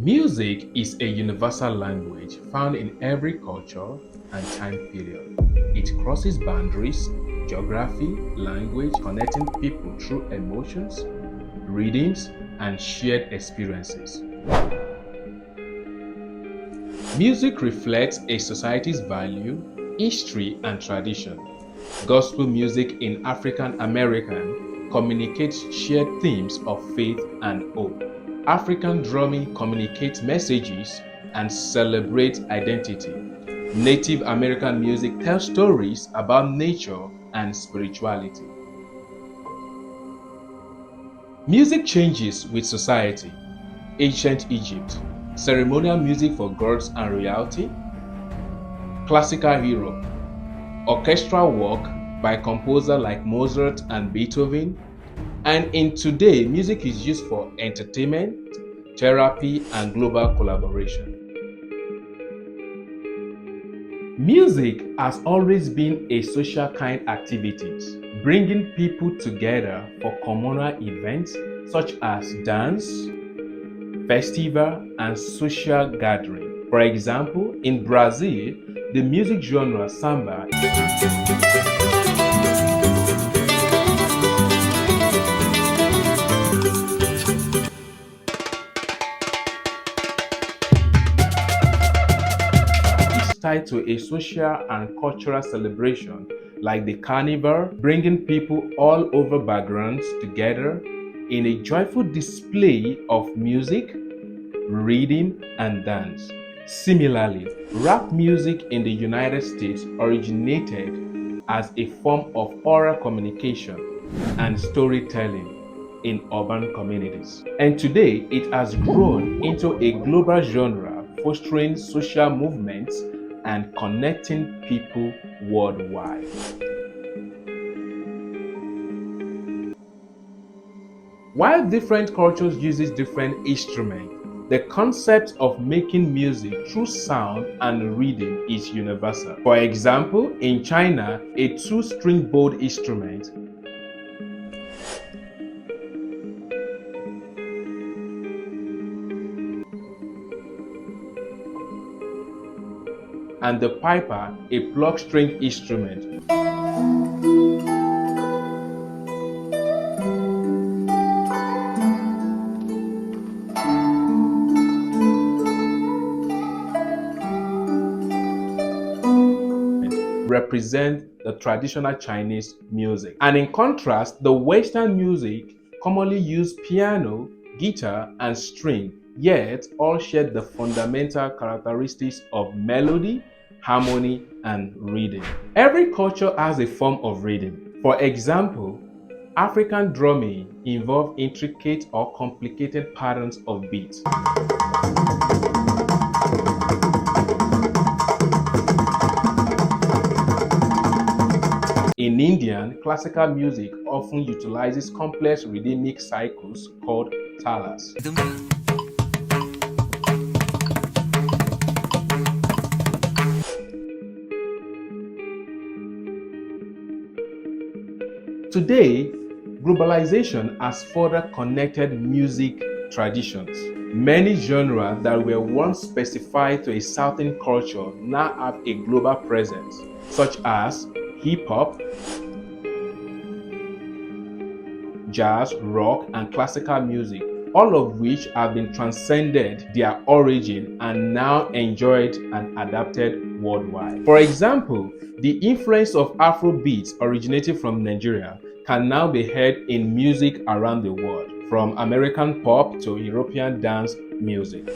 Music is a universal language found in every culture and time period. It crosses boundaries, geography, language, connecting people through emotions, rhythms, and shared experiences. Music reflects a society's value, history, and tradition. Gospel music in African American communicates shared themes of faith and hope. African drumming communicates messages and celebrates identity. Native American music tells stories about nature and spirituality. Music changes with society. Ancient Egypt, ceremonial music for gods and royalty. Classical Europe, orchestral work by composers like Mozart and Beethoven. And in today, music is used for entertainment, therapy, and global collaboration. Music has always been a social kind activity, bringing people together for communal events such as dance, festival, and social gathering. For example, in Brazil, the music genre samba is tied to a social and cultural celebration like the carnival, bringing people all over backgrounds together in a joyful display of music, rhythm, and dance. Similarly, rap music in the United States originated as a form of oral communication and storytelling in urban communities. And today, it has grown into a global genre, fostering social movements and connecting people worldwide. While different cultures uses different instruments, the concept of making music through sound and rhythm is universal. For example, in China, a two-string bowed instrument and the piper, a pluck-string instrument, represent the traditional Chinese music. And in contrast, the Western music commonly use piano, guitar, and string, yet all share the fundamental characteristics of melody, harmony, and rhythm. Every culture has a form of rhythm. For example, African drumming involves intricate or complicated patterns of beats. In Indian, classical music often utilizes complex rhythmic cycles called talas. Today, globalization has further connected music traditions. Many genres that were once specified to a certain culture now have a global presence, such as hip hop, jazz, rock, and classical music, all of which have been transcended their origin and now enjoyed and adapted worldwide. For example, the influence of Afrobeat originating from Nigeria can now be heard in music around the world, from American pop to European dance music.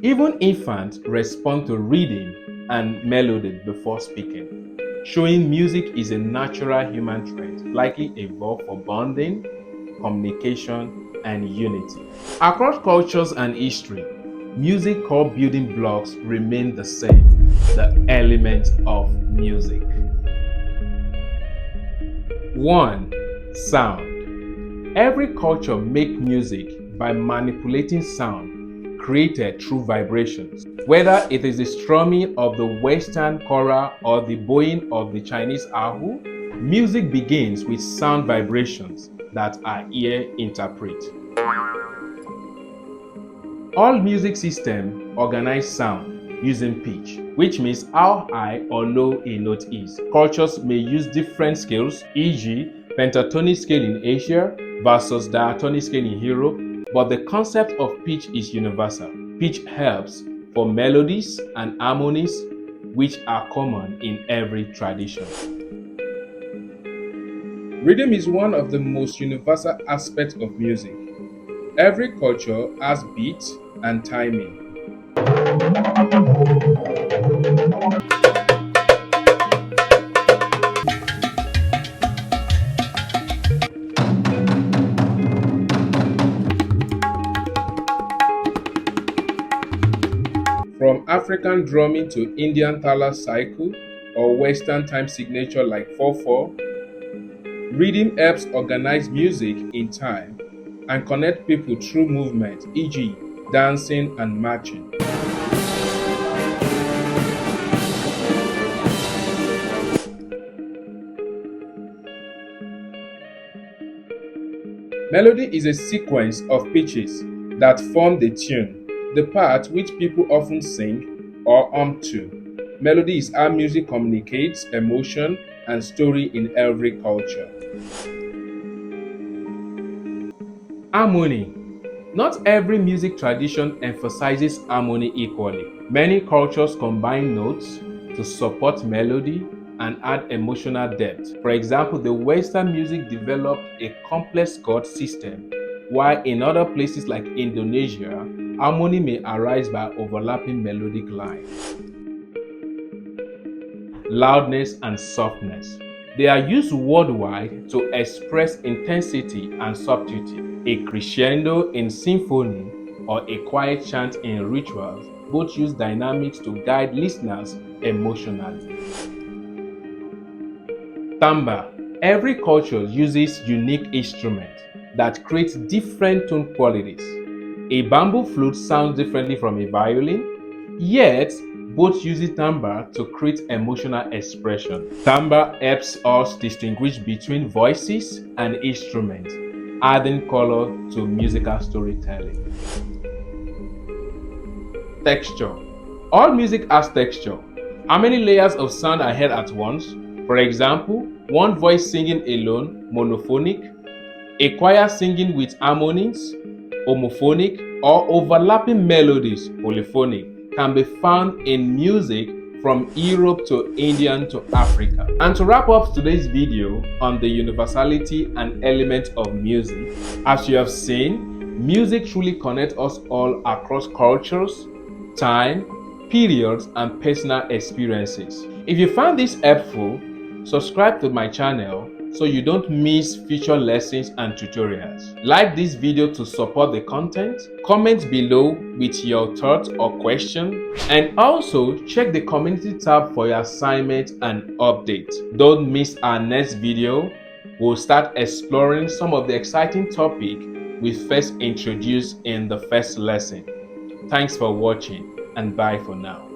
Even infants respond to rhythm and melody before speaking, showing music is a natural human trait, likely evolved for bonding, communication, and unity. Across cultures and history, music core building blocks remain the same, the elements of music. 1. Sound. Every culture makes music by manipulating sound created through vibrations. Whether it is the strumming of the Western kora or the bowing of the Chinese erhu, music begins with sound vibrations. that our ear interprets. All music systems organize sound using pitch, which means how high or low a note is. Cultures may use different scales, e.g., pentatonic scale in Asia versus diatonic scale in Europe, but the concept of pitch is universal. Pitch helps for melodies and harmonies, which are common in every tradition. Rhythm is one of the most universal aspects of music. Every culture has beat and timing. From African drumming to Indian thala cycle or Western time signature like 4/4, rhythm helps organize music in time and connect people through movement, e.g., dancing and marching. Melody is a sequence of pitches that form the tune, the part which people often sing or hum to. Melody is how music communicates emotion and story in every culture. Harmony. Not every music tradition emphasizes harmony equally. Many cultures combine notes to support melody and add emotional depth. For example, the Western music developed a complex chord system, while in other places like Indonesia, harmony may arise by overlapping melodic lines. Loudness and softness. They are used worldwide to express intensity and subtlety. A crescendo in symphony or a quiet chant in rituals both use dynamics to guide listeners emotionally. Timbre. Every culture uses unique instruments that create different tone qualities. A bamboo flute sounds differently from a violin, yet both use timbre to create emotional expression. Timbre helps us distinguish between voices and instruments, adding color to musical storytelling. Texture. All music has texture. How many layers of sound are heard at once? For example, one voice singing alone, monophonic, a choir singing with harmonies, homophonic, or overlapping melodies, polyphonic, can be found in music from Europe to India to Africa. And to wrap up today's video on the universality and element of music, as you have seen, music truly connects us all across cultures, time, periods, and personal experiences. If you found this helpful, subscribe to my channel so you don't miss future lessons and tutorials. Like this video to support the content, comment below with your thoughts or question, and also check the community tab for your assignment and updates. Don't miss our next video. We'll start exploring some of the exciting topics we first introduced in the first lesson. Thanks for watching and bye for now.